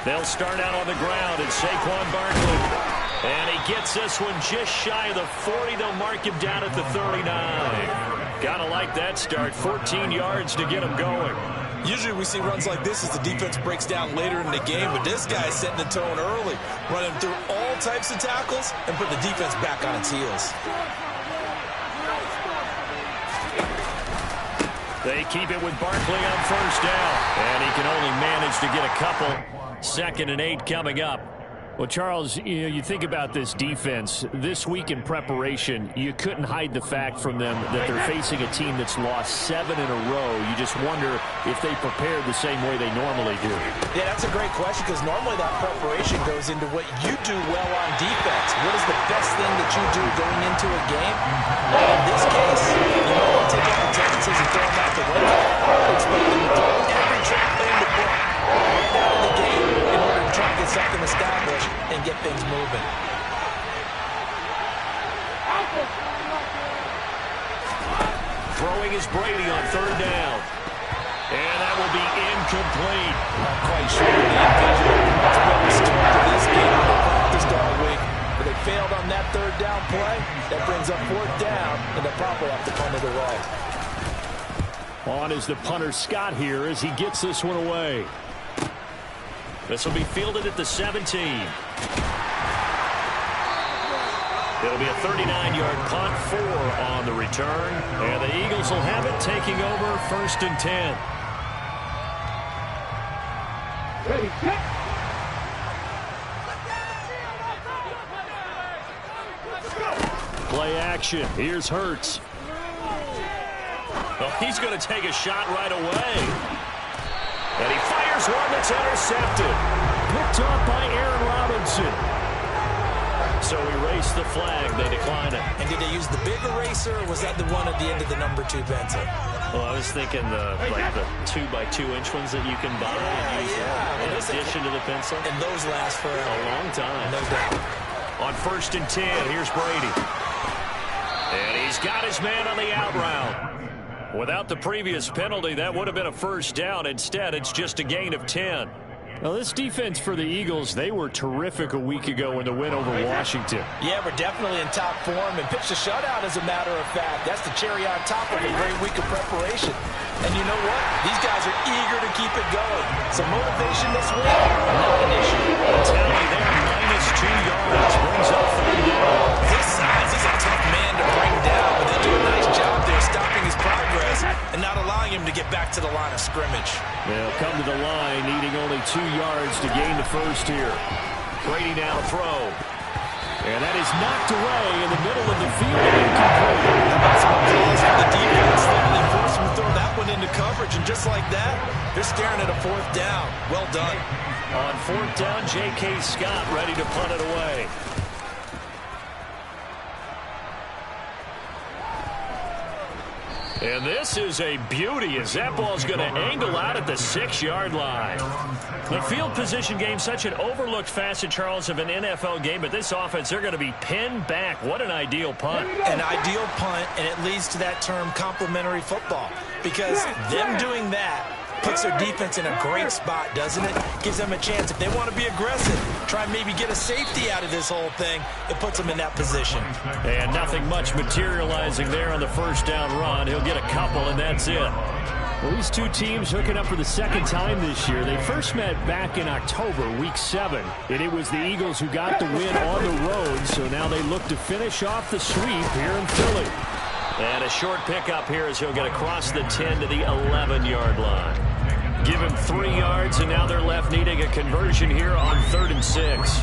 They'll start out on the ground, and Saquon Barkley. And he gets this one just shy of the 40. They'll mark him down at the 39. Gotta like that start. 14 yards to get him going. Usually we see runs like this as the defense breaks down later in the game, but this guy's setting the tone early, running through all types of tackles and put the defense back on its heels. They keep it with Barkley on first down, and he can only manage to get a couple. 2nd and 8 coming up. Well, Charles, you think about this defense. This week in preparation, you couldn't hide the fact from them that they're facing a team that's lost 7 in a row. You just wonder if they prepared the same way they normally do. Yeah, that's a great question, because normally that preparation goes into what you do well on defense. What is the best thing that you do going into a game? Well, in this case, you know what, take out the tendencies and throw them out the window. Expect them to throw every trap they in the book right out of the game in order to try and get something established and get things moving. Throwing is Brady on 3rd down. And that will be incomplete. Not quite sure the individual that's been the start to this game in the practice all week. But they failed on that 3rd down play. That brings up 4th down, and they'll probably have to punt it away. On is the punter Scott here as he gets this one away. This will be fielded at the 17. It'll be a 39-yard punt, 4 on the return. And the Eagles will have it, taking over 1st and 10. Play action. Here's Hurts. Well, he's going to take a shot right away. And he fires one that's intercepted. Picked up by Aaron Robinson. So erase the flag. They decline it. And did they use the big eraser, or was that the one at the end of the number 2 pencil? Well, I was thinking the 2x2-inch ones that you can buy and use in addition to the pencil. And those last for a long time. No doubt. On 1st and 10, here's Brady. And he's got his man on the out route. Without the previous penalty, that would have been a 1st down. Instead, it's just a gain of 10. Now, this defense for the Eagles, they were terrific a week ago in the win over Washington. Yeah, we're definitely in top form and pitched a shutout, as a matter of fact. That's the cherry on top of a great week of preparation. And you know what? These guys are eager to keep it going. Some motivation this week, not an issue. Tally there, -2 yards, brings up 3rd down. His size is a tough man to bring down, but they do a nice job there stopping his progress and not allowing him to get back to the line of scrimmage. They'll come to the line, needing only 2 yards to gain the 1st here. Brady now to throw. And that is knocked away in the middle of the field and incomplete. How about some applause for the defense there? They forced him to throw that one into coverage, and just like that, they're staring at a 4th down. Well done. On 4th down, J.K. Scott ready to punt it away. And this is a beauty as that ball's going to angle out at the 6-yard line. The field position game, such an overlooked facet, Charles, of an NFL game, but this offense, they're going to be pinned back. What an ideal punt. An ideal punt, and it leads to that term complementary football, because them doing that puts their defense in a great spot, doesn't it? Gives them a chance. If they want to be aggressive, try and maybe get a safety out of this whole thing, it puts them in that position. And nothing much materializing there on the 1st down run. He'll get a couple, and that's it. Well, these two teams hooking up for the 2nd time this year. They first met back in October, week 7, and it was the Eagles who got the win on the road, so now they look to finish off the sweep here in Philly. And a short pickup here as he'll get across the 10 to the 11-yard line. Give him 3 yards, and now they're left needing a conversion here on 3rd and 6.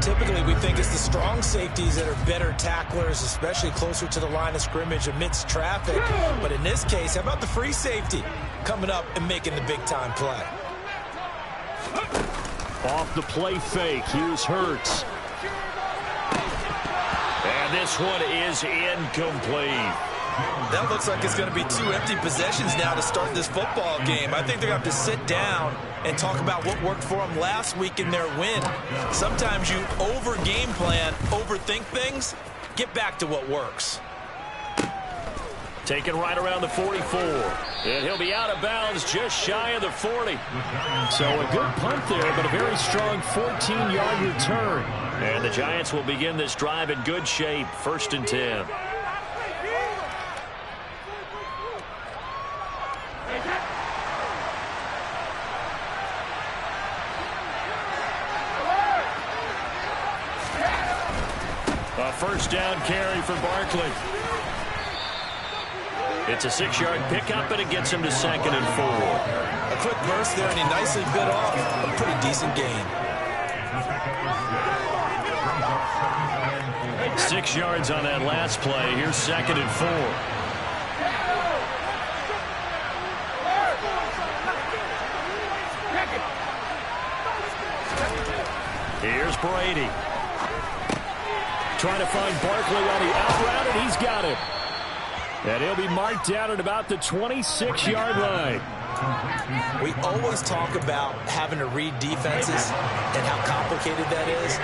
Typically, we think it's the strong safeties that are better tacklers, especially closer to the line of scrimmage amidst traffic. But in this case, how about the free safety coming up and making the big-time play? Off the play fake, here's Hurts. And this one is incomplete. That looks like it's going to be 2 empty possessions now to start this football game. I think they're going to have to sit down and talk about what worked for them last week in their win. Sometimes you over-game plan, overthink things, get back to what works. Taken right around the 44. And he'll be out of bounds just shy of the 40. So a good punt there, but a very strong 14-yard return. And the Giants will begin this drive in good shape. 1st and 10. A 1st down carry for Barkley. It's a 6-yard pickup, and it gets him to 2nd and 4. A quick burst there, and he nicely bit off a pretty decent gain. 6 yards on that last play. Here's 2nd and 4. Here's Brady. Trying to find Barkley on the out route, and he's got it. And he'll be marked down at about the 26-yard line. We always talk about having to read defenses and how complicated that is.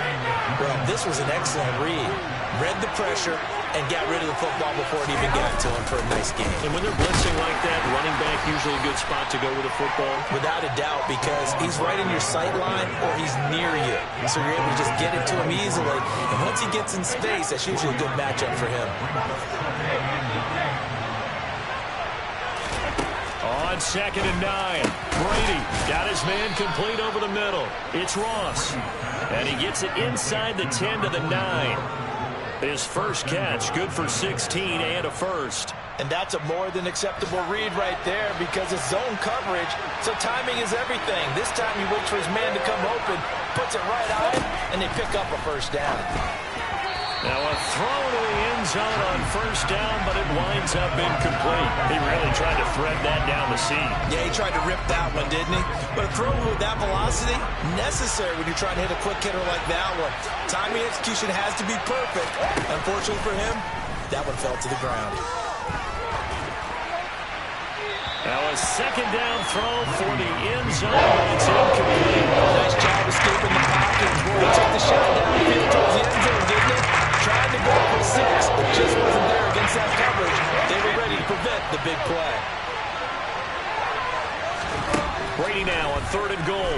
Well, this was an excellent read. Read the pressure and got rid of the football before it even got to him for a nice game. And when they're blitzing like that, running back usually a good spot to go with a football? Without a doubt, because he's right in your sight line or he's near you. So you're able to just get it to him easily. And once he gets in space, that's usually a good matchup for him. On 2nd and 9, Brady got his man complete over the middle. It's Ross. And he gets it inside the 10 to the 9. His first catch, good for 16 and a 1st. And that's a more than acceptable read right there because it's zone coverage, so timing is everything. This time he waits for his man to come open, puts it right on him, and they pick up a 1st down. Now a throw to the end zone on 1st down, but it winds up incomplete. He really tried to thread that down the seam. Yeah, he tried to rip that one, didn't he? But a throw with that velocity, necessary when you're trying to hit a quick hitter like that one. Timing execution has to be perfect. Unfortunately for him, that one fell to the ground. Now a 2nd down throw for the end zone, but it's incomplete. Nice job escaping the pocket. He took the shot downfield towards the end zone, didn't he? Tried to go for 6, but just wasn't there against that coverage. They were ready to prevent the big play. Brady now on 3rd and goal.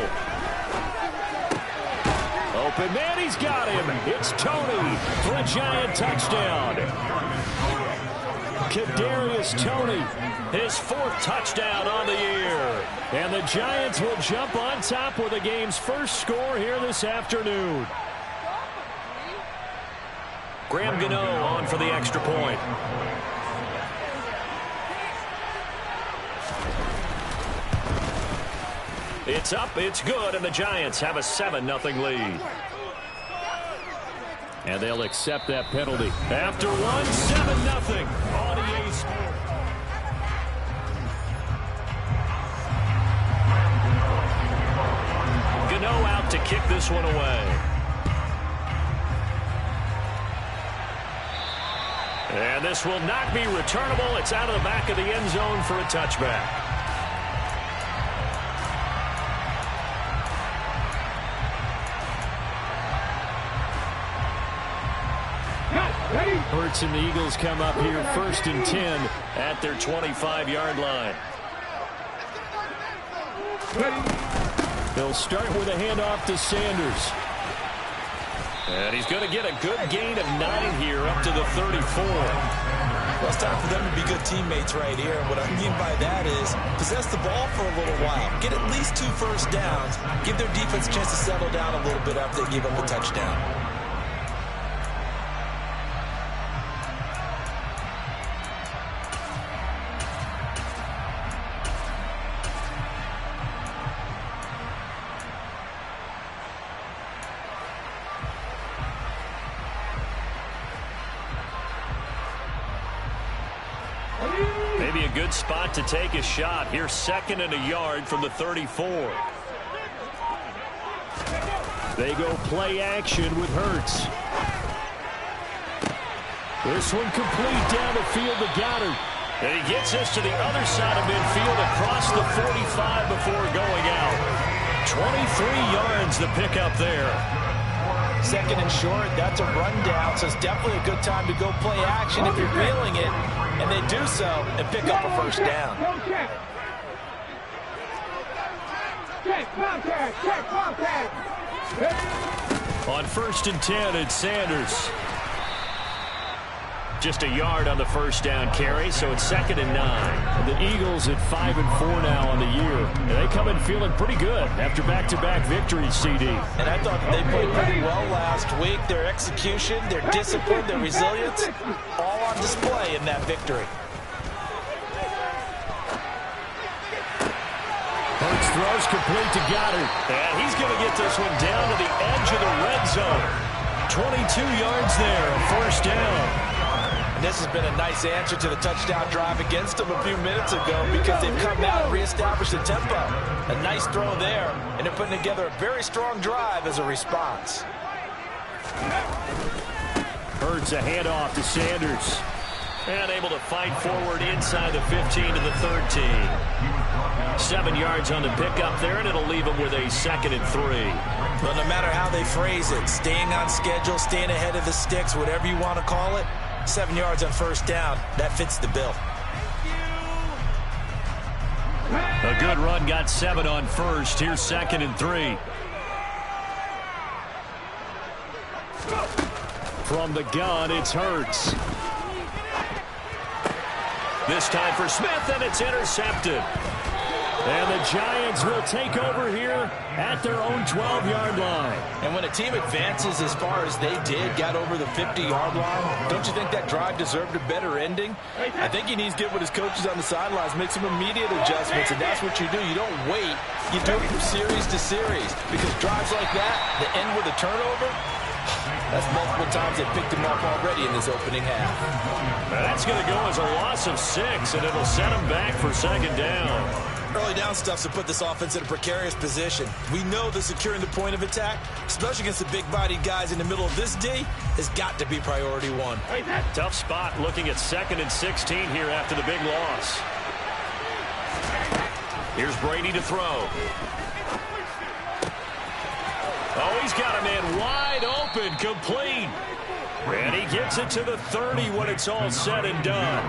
Open man, he's got him. It's Toney for a Giant touchdown. Kadarius Toney, his 4th touchdown on the year. And the Giants will jump on top with the game's first score here this afternoon. Graham Gano on for the extra point. It's up, it's good, and the Giants have a 7-0 lead. And they'll accept that penalty. After one, 7-0 on EA Sports. Gano out to kick this one away. And this will not be returnable. It's out of the back of the end zone for a touchback. Hurts and the Eagles come up here 1st and 10 at their 25-yard line. They'll start with a handoff to Sanders. And he's going to get a good gain of 9 here up to the 34. Well, it's time for them to be good teammates right here. What I mean by that is possess the ball for a little while. Get at least 2 first downs. Give their defense a chance to settle down a little bit after they give up a touchdown. Maybe a good spot to take a shot. Here's 2nd and a yard from the 34. They go play action with Hurts. This one complete down the field to Goddard. And he gets us to the other side of midfield across the 45 before going out. 23 yards the pickup there. 2nd and short, that's a rundown, so it's definitely a good time to go play action if you're feeling it. And they do so and pick up a first down. On 1st and 10, it's Sanders. Just a yard on the first down carry, so it's 2nd and 9. The Eagles at 5-4 now on the year. And they come in feeling pretty good after back-to-back victories, CD. And I thought that they played pretty well last week. Their execution, their discipline, their resilience, all on display in that victory. Hurts throws complete to Goddard. And he's going to get this one down to the edge of the red zone. 22 yards there, first down. And this has been a nice answer to the touchdown drive against them a few minutes ago because they've come out and reestablished the tempo. A nice throw there, and they're putting together a very strong drive as a response. Hurts a handoff to Sanders. And able to fight forward inside the 15 to the 13. 7 yards on the pickup there, and it'll leave them with a 2nd and 3. Well, no matter how they phrase it, staying on schedule, staying ahead of the sticks, whatever you want to call it, 7 yards on first down, that fits the bill. A good run, got 7 on first. Here's 2nd and 3. From the gun, it's Hurts. This time for Smith, and it's intercepted. And the Giants will take over here at their own 12-yard line. And when a team advances as far as they did, got over the 50-yard line, don't you think that drive deserved a better ending? I think he needs to get with his coaches on the sidelines, make some immediate adjustments, and that's what you do. You don't wait. You do it from series to series because drives like that, that end with a turnover, that's multiple times they picked him up already in this opening half. That's going to go as a loss of 6, and it'll set them back for 2nd down. Early down stuff's to put this offense in a precarious position. We know that securing the point of attack, especially against the big-bodied guys in the middle of this D, has got to be priority 1. Tough spot looking at 2nd and 16 here after the big loss. Here's Brady to throw. Oh, he's got a man wide open, complete. And he gets it to the 30 when it's all said and done.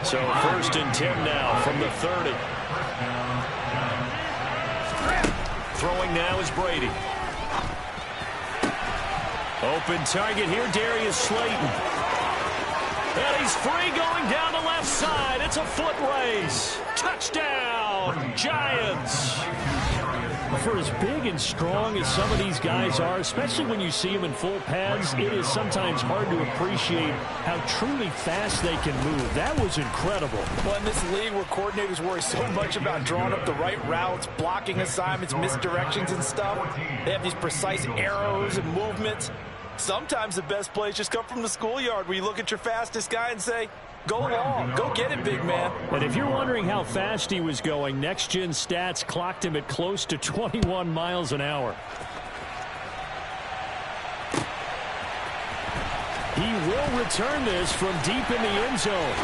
So 1st and 10 now from the 30. Throwing now is Brady. Open target here, Darius Slayton. And he's free going down the left side. It's a foot race. Touchdown, Giants. For as big and strong as some of these guys are, especially when you see them in full pads, it is sometimes hard to appreciate how truly fast they can move. That was incredible. Well, in this league where coordinators worry so much about drawing up the right routes, blocking assignments, misdirections and stuff, they have these precise arrows and movements. Sometimes the best plays just come from the schoolyard where you look at your fastest guy and say, go long, go get it, big man. And if you're wondering how fast he was going, Next Gen Stats clocked him at close to 21 miles an hour. He will return this from deep in the end zone.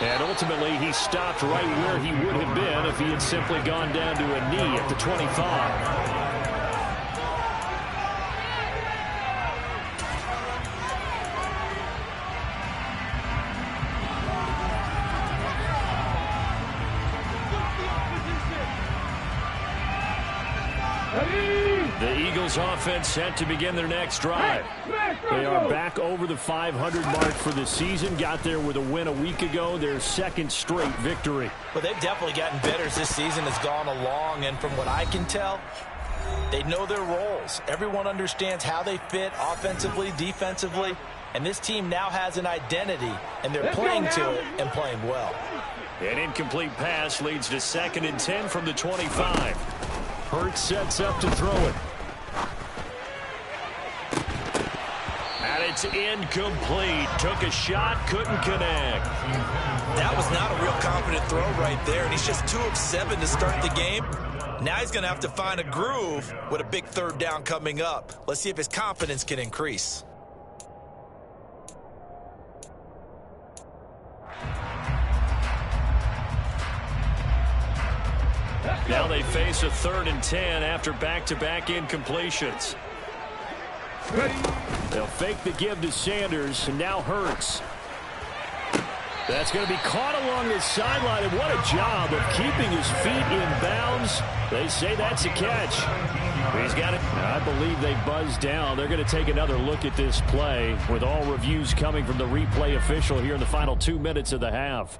And ultimately, he stopped right where he would have been if he had simply gone down to a knee at the 25. The Eagles offense set to begin their next drive. They are back over the 500 mark for the season. Got there with a win a week ago, their 2nd straight victory. Well, they've definitely gotten better as this season has gone along, and from what I can tell, they know their roles. Everyone understands how they fit offensively, defensively, and this team now has an identity, and they're playing to it and playing well. An incomplete pass leads to 2nd and 10 from the 25. Hurts sets up to throw it. And it's incomplete. Took a shot, couldn't connect. That was not a real confident throw right there, and he's just 2 of 7 to start the game. Now he's going to have to find a groove with a big 3rd down coming up. Let's see if his confidence can increase. Now they face a 3rd and 10 after back-to-back incompletions. They'll fake the give to Sanders, and now Hurts. That's going to be caught along the sideline, and what a job of keeping his feet in bounds. They say that's a catch. He's got it. I believe they buzzed down. They're going to take another look at this play with all reviews coming from the replay official here in the final 2 minutes of the half.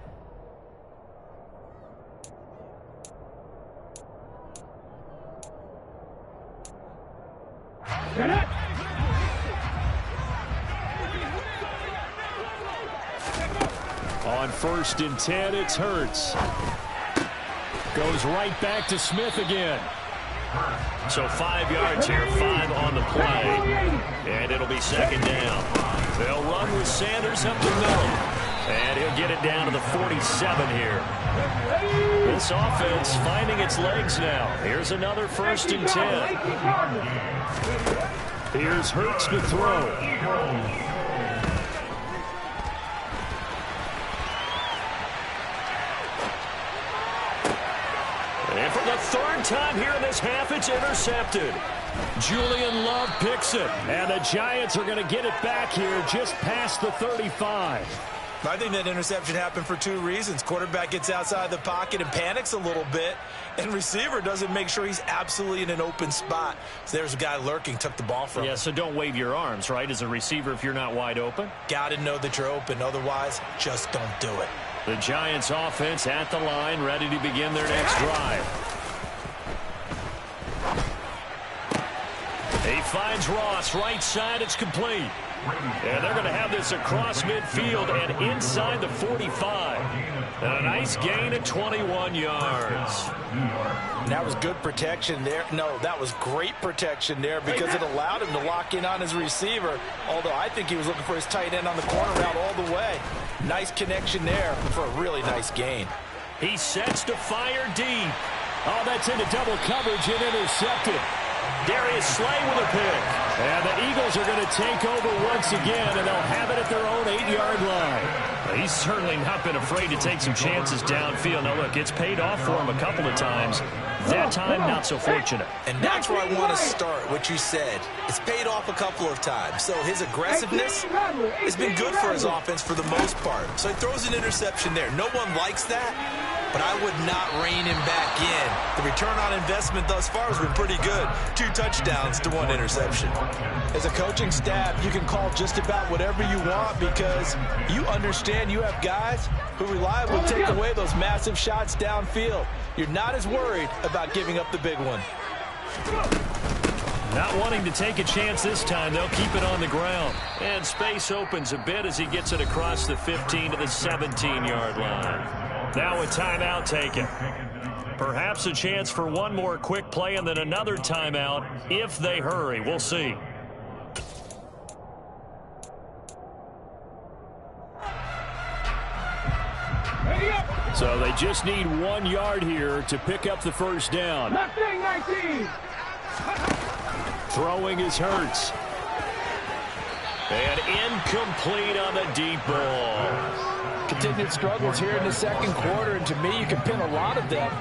On 1st and 10, it's Hurts. Goes right back to Smith again. So 5 yards here, 5 on the play. And it'll be 2nd down. They'll run with Sanders up the middle. And he'll get it down to the 47 here. This offense finding its legs now. Here's another 1st and 10. Here's Hurts to throw. And for the 3rd time here in this half, it's intercepted. Julian Love picks it. And the Giants are going to get it back here just past the 35. I think that interception happened for 2 reasons. Quarterback gets outside the pocket and panics a little bit, and receiver doesn't make sure he's absolutely in an open spot. So there's a guy lurking, took the ball from him. Yeah, so don't wave your arms, right, as a receiver if you're not wide open. Got to know that you're open. Otherwise, just don't do it. The Giants offense at the line, ready to begin their next drive. He finds Ross, right side, it's complete. And they're going to have this across midfield and inside the 45. And a nice gain of 21 yards. And that was good protection there. No, that was great protection there because it allowed him to lock in on his receiver. Although I think he was looking for his tight end on the corner route all the way. Nice connection there for a really nice gain. He sets to fire deep. Oh, that's into double coverage and intercepted. Darius Slay with a pick. And the Eagles are going to take over once again, and they'll have it at their own 8-yard line. He's certainly not been afraid to take some chances downfield. Now, look, it's paid off for him a couple of times. That time, not so fortunate. And that's where I want to start, what you said. It's paid off a couple of times. So his aggressiveness has been good for his offense for the most part. So he throws an interception there. No one likes that, but I would not rein him back in. The return on investment thus far has been pretty good. 2 touchdowns to 1 interception. As a coaching staff, you can call just about whatever you want because you understand you have guys who reliably take away those massive shots downfield. You're not as worried about giving up the big one. Not wanting to take a chance this time, they'll keep it on the ground. And space opens a bit as he gets it across the 15 to the 17-yard line. Now a timeout taken. Perhaps a chance for one more quick play and then another timeout if they hurry. We'll see. So they just need 1 yard here to pick up the 1st down. Throwing is Hurts. And incomplete on the deep ball. Continued struggles here in the 2nd quarter, and to me, you can pin a lot of them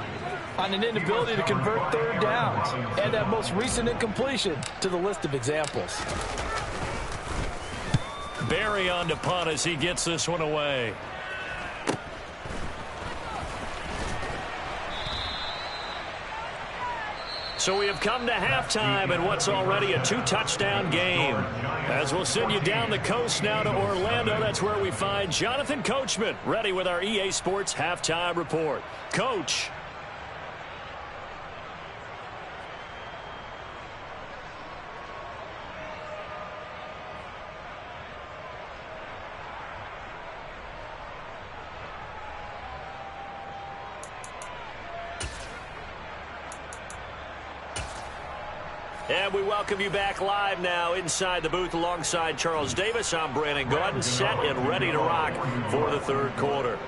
on an inability to convert 3rd downs. And that most recent incompletion to the list of examples. Barry on to punt as he gets this one away. So we have come to halftime in what's already a 2-touchdown game. As we'll send you down the coast now to Orlando, that's where we find Jonathan Coachman ready with our EA Sports Halftime Report. Coach. And we welcome you back live now inside the booth alongside Charles Davis. I'm Brandon Gaudin, set and ready to rock for the 3rd quarter.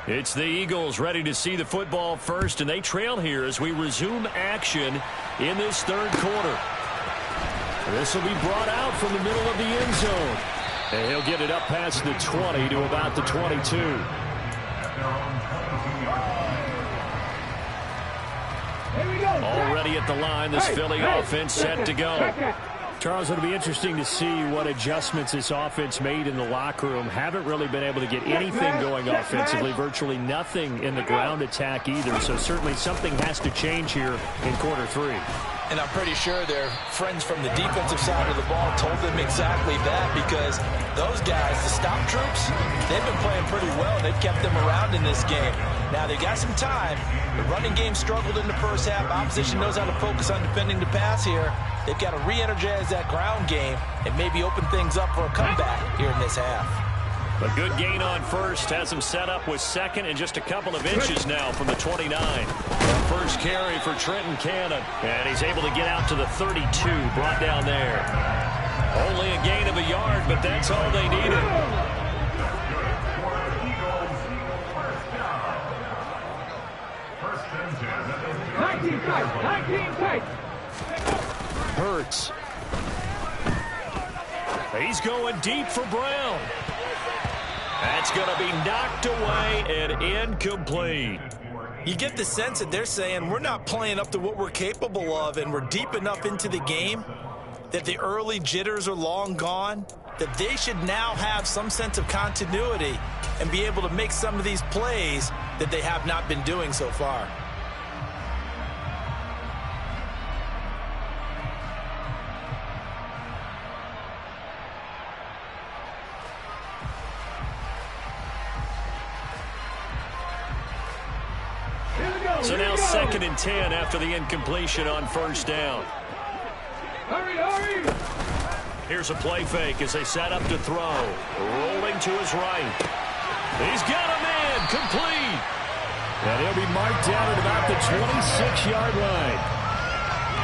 It's the Eagles ready to see the football first, and they trail here as we resume action in this 3rd quarter. This will be brought out from the middle of the end zone. And he'll get it up past the 20 to about the 22. Already at the line, this Philly offense set to go. Charles, it'll be interesting to see what adjustments this offense made in the locker room. Haven't really been able to get anything going offensively, virtually nothing in the ground attack either. So certainly something has to change here in quarter 3. And I'm pretty sure their friends from the defensive side of the ball told them exactly that, because those guys, the stop troops, they've been playing pretty well. They've kept them around in this game. Now, they got some time. The running game struggled in the first half. Opposition knows how to focus on defending the pass here. They've got to re-energize that ground game and maybe open things up for a comeback here in this half. A good gain on first has him set up with second and just a couple of inches now from the 29. First carry for Trenton Cannon. And he's able to get out to the 32, brought down there. Only a gain of a yard, but that's all they needed. Hurts. He's going deep for Brown. That's going to be knocked away and incomplete. You get the sense that they're saying we're not playing up to what we're capable of, and we're deep enough into the game that the early jitters are long gone, that they should now have some sense of continuity and be able to make some of these plays that they have not been doing so far. So now 2nd and 10 after the incompletion on first down. Here's a play fake as they set up to throw. Rolling to his right. He's got a man, complete. And he'll be marked down at about the 26-yard line.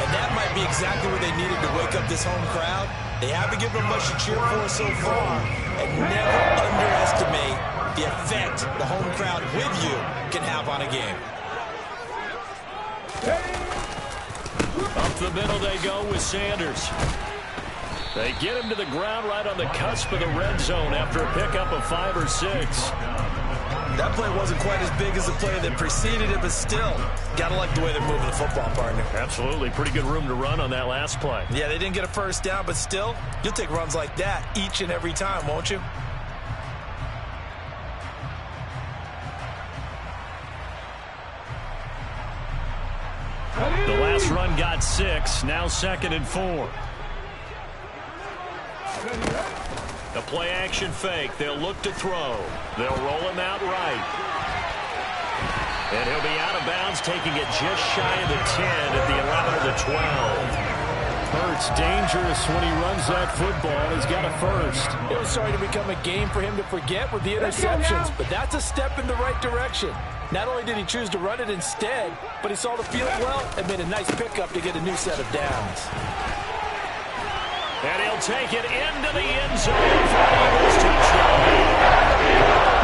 And that might be exactly what they needed to wake up this home crowd. They haven't given them much to cheer for so far. And never underestimate the effect the home crowd with you can have on a game. Up the middle they go with Sanders. They get him to the ground right on the cusp of the red zone after a pickup of 5 or 6. That play wasn't quite as big as the play that preceded it, but still, gotta like the way they're moving the football, partner. Absolutely. Pretty good room to run on that last play. Yeah, they didn't get a first down, but still, you'll take runs like that each and every time, won't you? The last run got 6. Now 2nd and 4. The play action fake. They'll look to throw. They'll roll him out right. And he'll be out of bounds, taking it just shy of the 10 at the 11 or the 12. Hurts dangerous when he runs that football. He's got a first. It was starting to become a game for him to forget with the interceptions, but that's a step in the right direction. Not only did he choose to run it instead, but he saw the field well and made a nice pickup to get a new set of downs. And he'll take it into the end zone for an Eagles touchdown.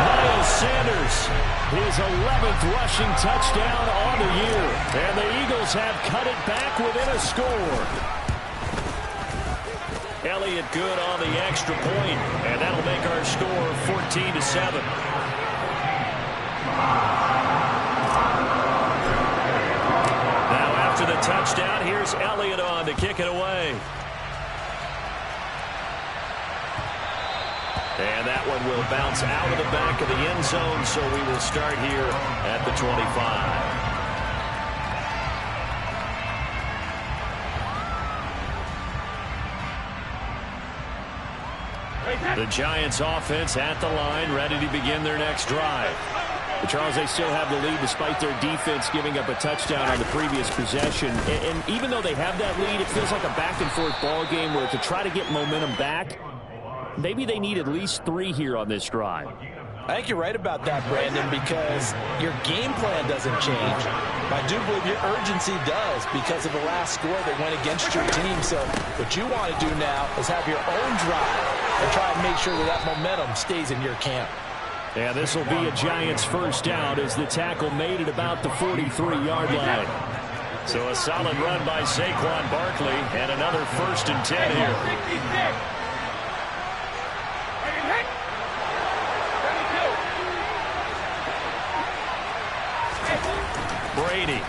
Miles Sanders, his 11th rushing touchdown on the year. And the Eagles have cut it back within a score. Elliott good on the extra point, and that'll make our score 14-7. Now after the touchdown, here's Elliott on to kick it away. And that one will bounce out of the back of the end zone, so we will start here at the 25. The Giants offense at the line, ready to begin their next drive. But Charles, they still have the lead despite their defense giving up a touchdown on the previous possession. And even though they have that lead, it feels like a back-and-forth ball game where to try to get momentum back, maybe they need at least 3 here on this drive. I think you're right about that, Brandon, because your game plan doesn't change. I do believe your urgency does because of the last score that went against your team. So what you want to do now is have your own drive and try and make sure that that momentum stays in your camp. Yeah, this will be a Giants first down as the tackle made at about the 43-yard line. So a solid run by Saquon Barkley and another 1st and 10 here. Brady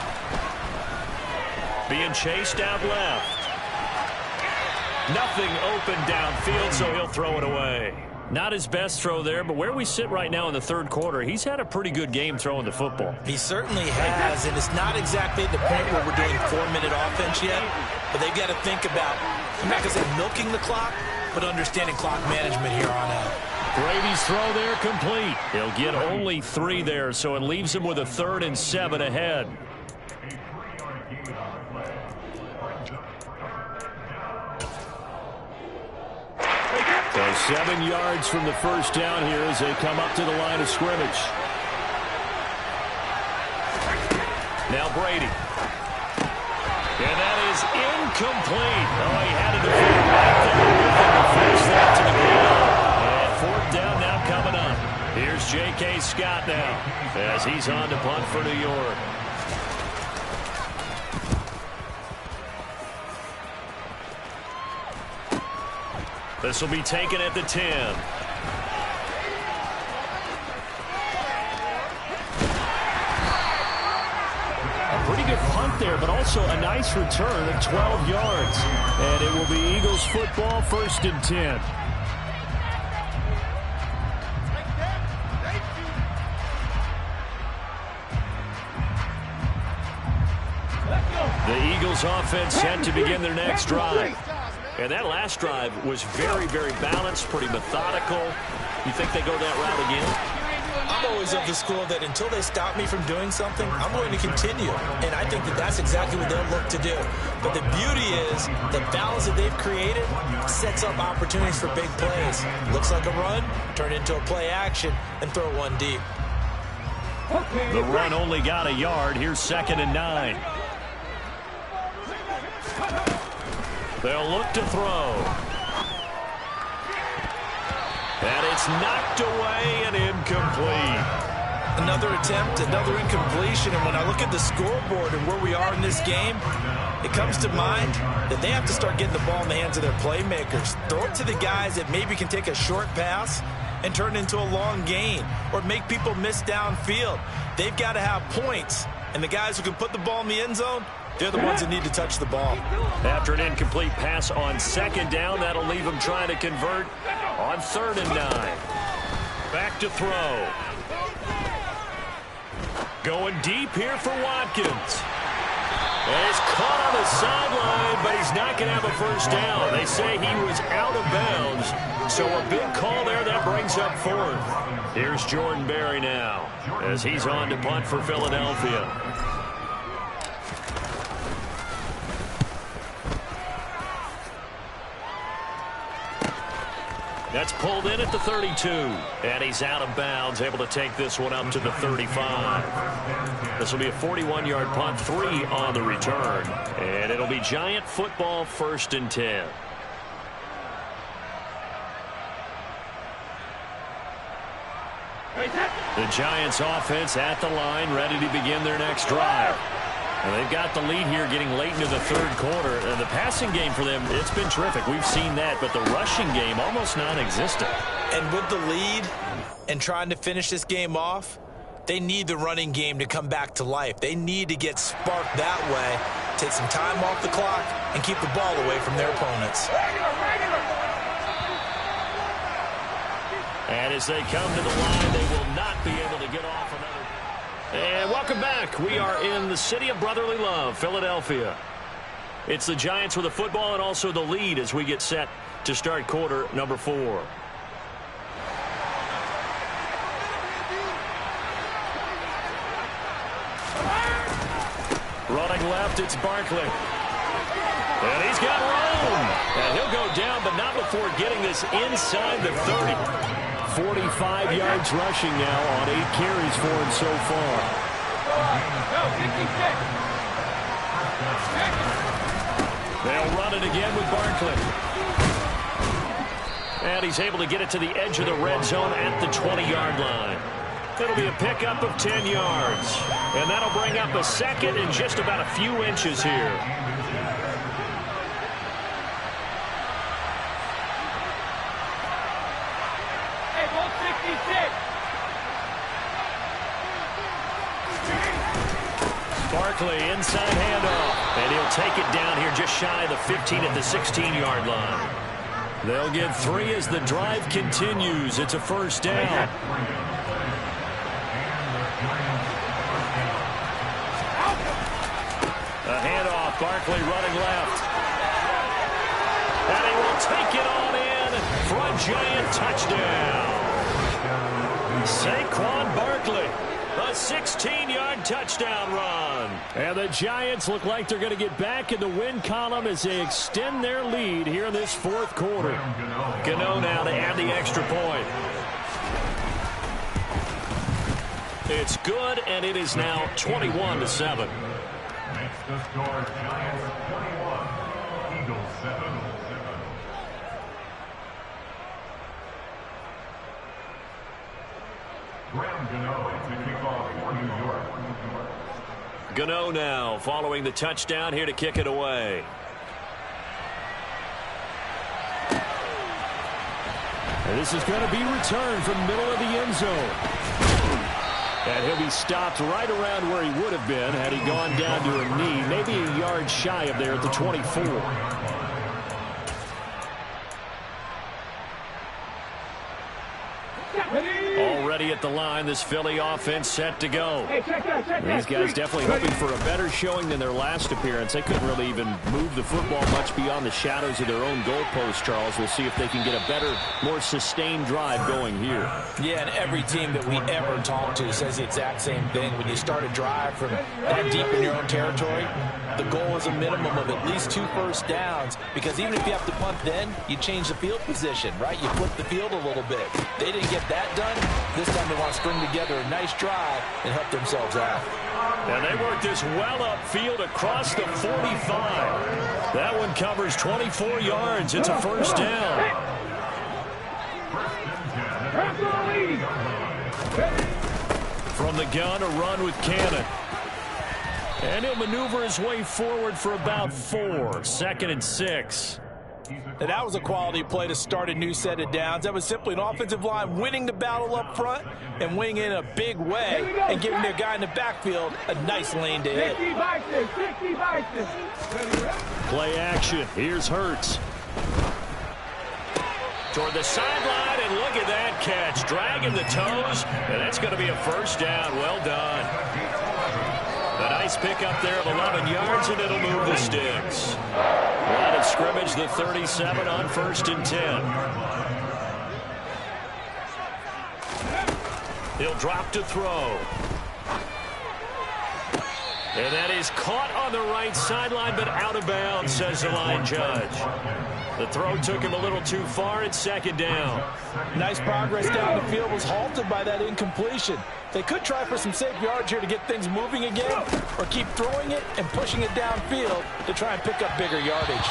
being chased out left. Nothing open downfield, so he'll throw it away. Not his best throw there, but where we sit right now in the third quarter, he's had a pretty good game throwing the football. He certainly has, and it's not exactly at the point where we're doing 4-minute offense yet, but they've got to think about, I'm not going to say milking the clock, but understanding clock management here on out. Brady's throw there complete. He'll get only 3 there, so it leaves him with a 3rd and 7 ahead. So 7 yards from the first down here as they come up to the line of scrimmage. Now Brady. And that is incomplete. Oh, he had to defend right there with him to force that to the ground. And 4th down now coming up. Here's J.K. Scott now as he's on to punt for New York. This will be taken at the 10. A pretty good punt there, but also a nice return of 12 yards. And it will be Eagles football, 1st and 10. The Eagles offense set to begin their next drive. And that last drive was very, very balanced, pretty methodical. You think they go that route again? I'm always of the school that until they stop me from doing something, I'm going to continue. And I think that that's exactly what they'll look to do. But the beauty is the balance that they've created sets up opportunities for big plays. Looks like a run, turn into a play action, and throw one deep. The run only got a yard. Here's 2nd and 9. They'll look to throw. And it's knocked away and incomplete. Another attempt, another incompletion. And when I look at the scoreboard and where we are in this game, it comes to mind that they have to start getting the ball in the hands of their playmakers. Throw it to the guys that maybe can take a short pass and turn it into a long gain or make people miss downfield. They've got to have points. And the guys who can put the ball in the end zone, they're the ones that need to touch the ball. After an incomplete pass on 2nd down, that'll leave them trying to convert on 3rd and 9. Back to throw. Going deep here for Watkins. And he's caught on the sideline, but he's not going to have a first down. They say he was out of bounds. So a big call there that brings up 4th. Here's Jordan Berry now as he's on to punt for Philadelphia. That's pulled in at the 32. And he's out of bounds, able to take this one up to the 35. This will be a 41-yard punt, 3 on the return. And it'll be Giant football, 1st and 10. The Giants offense at the line, ready to begin their next drive. And they've got the lead here getting late into the 3rd quarter. And the passing game for them, it's been terrific. We've seen that, but the rushing game almost non-existent. And with the lead and trying to finish this game off, they need the running game to come back to life. They need to get sparked that way, take some time off the clock, and keep the ball away from their opponents. And as they come to the line, they will not be able to get off another. And welcome back. We are in the city of brotherly love, Philadelphia. It's the Giants with the football and also the lead as we get set to start quarter number 4. Running left, it's Barkley. And he's got room. And he'll go down, but not before getting this inside the 30. 45 yards rushing now on 8 carries for him so far. They'll run it again with Barkley. And he's able to get it to the edge of the red zone at the 20-yard line. It'll be a pickup of 10 yards. And that'll bring up a 2nd and just about a few inches here. Barkley, inside handoff. And he'll take it down here just shy of the 15 at the 16-yard line. They'll get 3 as the drive continues. It's a first down. A handoff, Barkley running left. And he will take it on in for a giant touchdown. Saquon Barkley, a 16-yard touchdown run. And the Giants look like they're going to get back in the win column as they extend their lead here in this fourth quarter. Gano now to add the extra point. It's good, and it is now 21-7. Makes the score Giants 21, Eagles 7. Graham Gano to kick off for New York. Gano now following the touchdown here to kick it away. And this is going to be returned from middle of the end zone. And he'll be stopped right around where he would have been had he gone down to a knee, maybe a yard shy of there at the 24. Already at the line, this Philly offense set to go. These guys definitely hoping for a better showing than their last appearance. They couldn't really even move the football much beyond the shadows of their own goalpost, Charles. We'll see if they can get a better, more sustained drive going here. Yeah, and every team that we ever talk to says the exact same thing. When you start a drive from that deep in your own territory, the goal is a minimum of at least 2 first downs, because even if you have to punt then, you change the field position, right? You flip the field a little bit. They didn't get that done. This time they want to string together a nice drive and help themselves out. And they work this well upfield across the 45. That one covers 24 yards. It's a first down. From the gun, a run with Cannon. And he'll maneuver his way forward for about 4. 2nd and 6. And that was a quality play to start a new set of downs. That was simply an offensive line winning the battle up front and winning in a big way and giving their guy in the backfield a nice lane to hit. Play action. Here's Hurts. Toward the sideline, and look at that catch. Dragging the toes, and that's going to be a first down. Well done. A nice pickup there of 11 yards, and it'll move the sticks. Line of scrimmage, the 37 on 1st and 10. He'll drop to throw. And that is caught on the right sideline, but out of bounds, says the line judge. The throw took him a little too far. It's 2nd down. Nice progress down the field was halted by that incompletion. They could try for some safe yards here to get things moving again, or keep throwing it and pushing it downfield to try and pick up bigger yardage.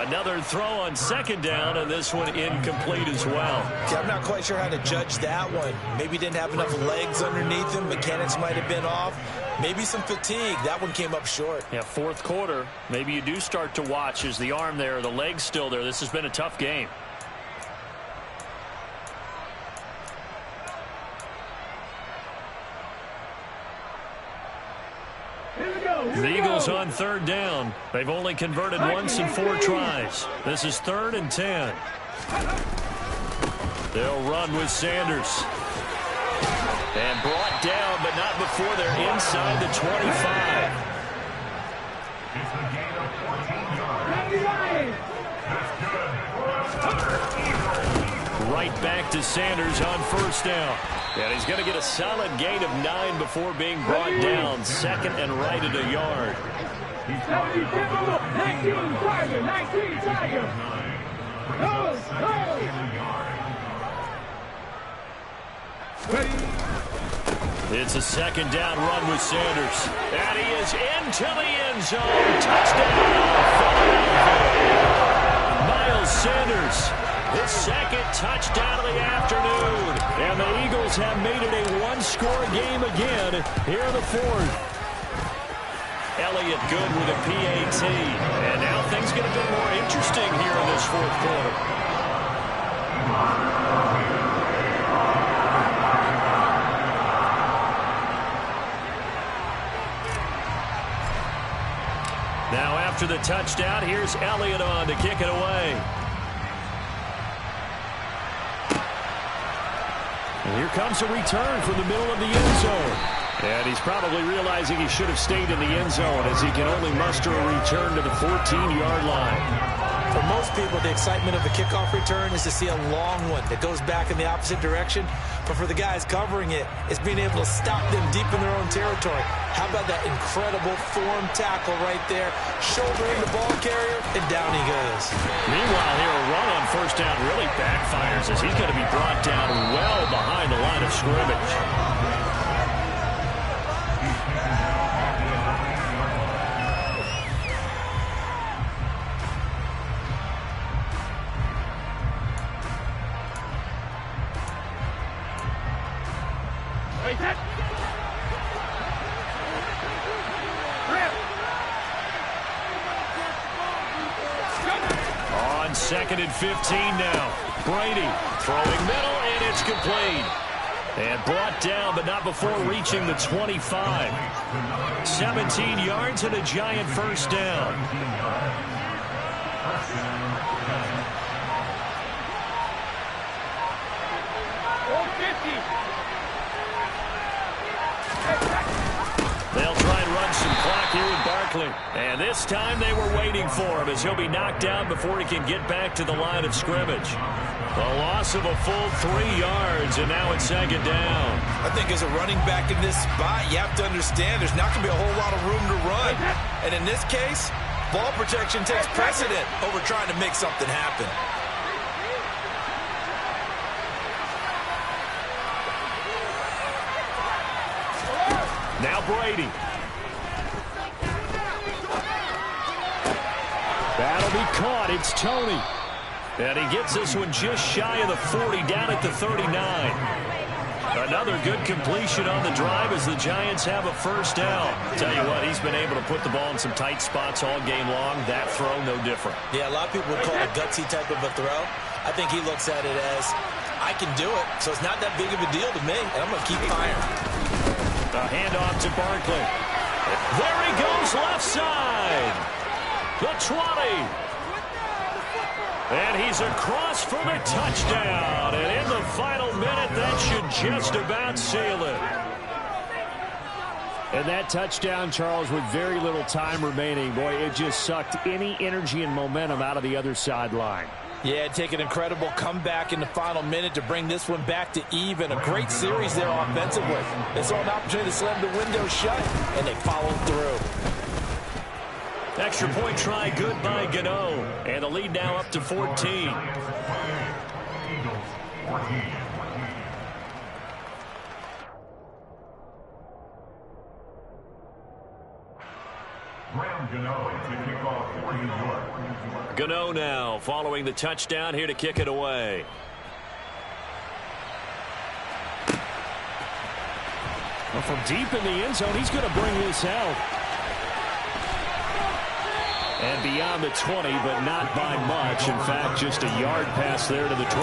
Another throw on 2nd down, and this one incomplete as well. Yeah, I'm not quite sure how to judge that one. Maybe didn't have enough legs underneath him. Mechanics might have been off. Maybe some fatigue. That one came up short. Yeah, 4th quarter. Maybe you do start to watch. Is the arm there, the leg's still there? This has been a tough game. The Eagles on 3rd down. They've only converted once in 4 tries. This is 3rd and 10. They'll run with Sanders. And brought down, but not before they're inside the 25. It's a gain of 14 yards. Right back to Sanders on 1st down. And he's going to get a solid gain of 9 before being brought down. 2nd and right at a yard. 19 Tiger. It's a 2nd down run with Sanders. And he is into the end zone. Touchdown, Philadelphia. Miles Sanders, his 2nd touchdown of the afternoon. And the Eagles have made it a 1-score game again here in the 4th. Elliott good with a PAT. And now things get a bit more interesting here in this 4th quarter. after the touchdown. Here's Elliott on to kick it away. And here comes a return from the middle of the end zone. And he's probably realizing he should have stayed in the end zone as he can only muster a return to the 14-yard line. For most people, the excitement of a kickoff return is to see a long one that goes back in the opposite direction. But for the guys covering it, it's being able to stop them deep in their own territory. How about that incredible form tackle right there, shouldering the ball carrier, and down he goes. Meanwhile, here a run on first down really backfires as he's going to be brought down well behind the line of scrimmage. On 2nd and 15 now. Brady throwing middle, and it's complete. And brought down, but not before reaching the 25. 17 yards and a giant first down. They'll try and run some clock here with Barkley. And this time they were waiting for him as he'll be knocked down before he can get back to the line of scrimmage. A loss of a full 3 yards, and now it's 2nd down. I think as a running back in this spot, you have to understand there's not going to be a whole lot of room to run. And in this case, ball protection takes precedent over trying to make something happen. Now Brady. That'll be caught. It's Tony. And he gets this one just shy of the 40, down at the 39. Another good completion on the drive as the Giants have a first down. Tell you what, he's been able to put the ball in some tight spots all game long. That throw, no different. Yeah, a lot of people would call it a gutsy type of a throw. I think he looks at it as, I can do it, so it's not that big of a deal to me, and I'm going to keep firing. A handoff to Barkley. There he goes, left side. The 20. And he's across for the touchdown. And in the final minute, that should just about seal it. And that touchdown, Charles, with very little time remaining, boy, it just sucked any energy and momentum out of the other sideline. Yeah, take an incredible comeback in the final minute to bring this one back to even. A great series there offensively. They saw an opportunity to slam the window shut, and they followed through. Extra point try good by Gano. And the lead now up to 14. Gano now following the touchdown here to kick it away. Well, from deep in the end zone, he's going to bring this out. And beyond the 20, but not by much. In fact, just a yard pass there to the 21.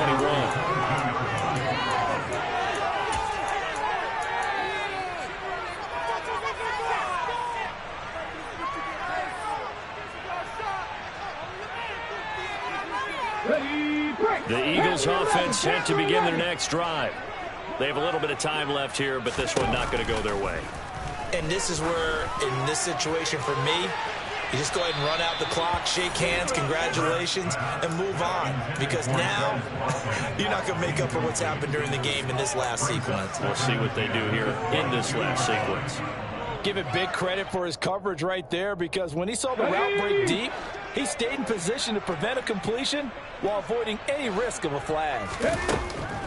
The Eagles offense set to begin their next drive. They have a little bit of time left here, but this one not going to go their way. And this is where, in this situation for me, you just go ahead and run out the clock, shake hands, congratulations, and move on. Because now, you're not going to make up for what's happened during the game in this last sequence. We'll see what they do here in this last sequence. Give it big credit for his coverage right there, because when he saw the route break deep, he stayed in position to prevent a completion while avoiding any risk of a flag.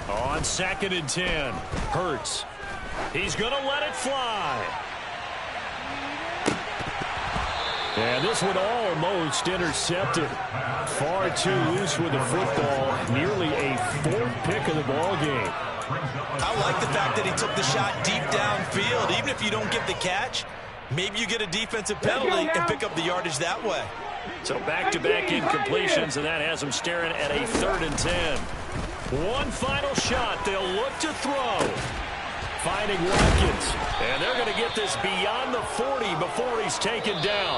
On 2nd and 10, Hurts. He's going to let it fly. And this one almost intercepted. Far too loose with the football. Nearly a 4th pick of the ball game. I like the fact that he took the shot deep downfield. Even if you don't get the catch, maybe you get a defensive penalty and pick up the yardage that way. So back-to-back incompletions, and that has them staring at a 3rd and 10. One final shot. They'll look to throw. Finding Watkins. And they're going to get this beyond the 40 before he's taken down.